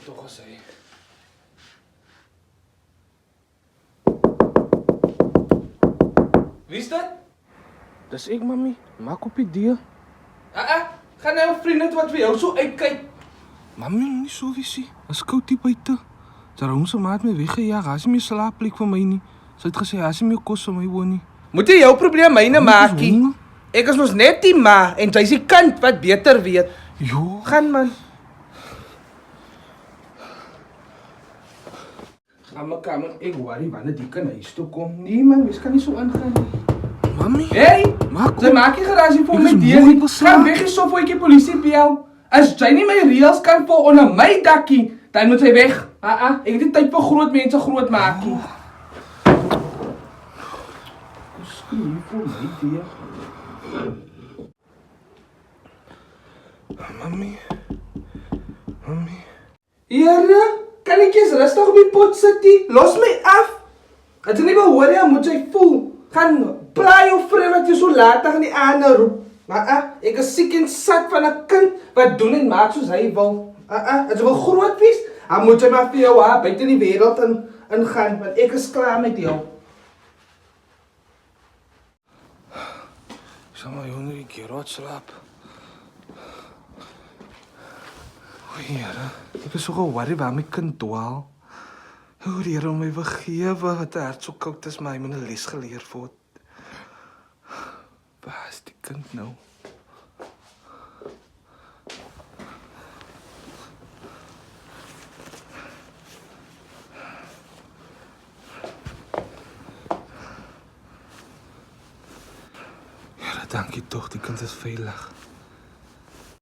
tog gesê. Wie is dit? Dis ek, mami. Maak op die deur. Gaan nou vriende wat vir jou so uitkyk. Mami, nie so visie. Is koud hier buite. Sy se maat my weggejaag. Hy is nie meer slaapplek vir my nie. Sy het gesê hy is nie meer kos vir my woon nie. Moet jy jou probleem myne maakie? honger. Ek is mos net die ma en sy is die kind wat beter weet. Jo. Gaan man. Gaan my kamer, ek worry wanneer die kan huis toe kom. Nee man, mens kan nie so ingaan nie. Mami. Hey, Maak sy maak nie gerasie vir Ek my is deur. mooi beslaap. Gaan weg hierso voor ek die polisie bel. As jy nie my reëls kan volg onder my dakkie, dan moet sy weg. Ek het nie tyd vir groot mense groot maakie. Skryf vir my deur. Mami. Mami. Here, kan ek eens rustig op die pot sit nie? Los my af. As jy nie wil hoor jy moet jy voel. Gaan plaai jou vriend wat jy so laat in die aande roep. Ek is siek en sat van 'n kind wat doen en maak soos hy wil. As jy wil groot wees, dan moet jy maar vir jou buite in die wêreld ingaan, want ek is klaar met jou. Ek sal maar onder die kerot slaap. O, Here, ek is so ge-worry waar my kind dwaal. O, die Here, my vergewe wat 'n hart so koud is, maar hy moet 'n les geleer word. Waar is die kind nou? Here, dankie tog, die kind is veilig.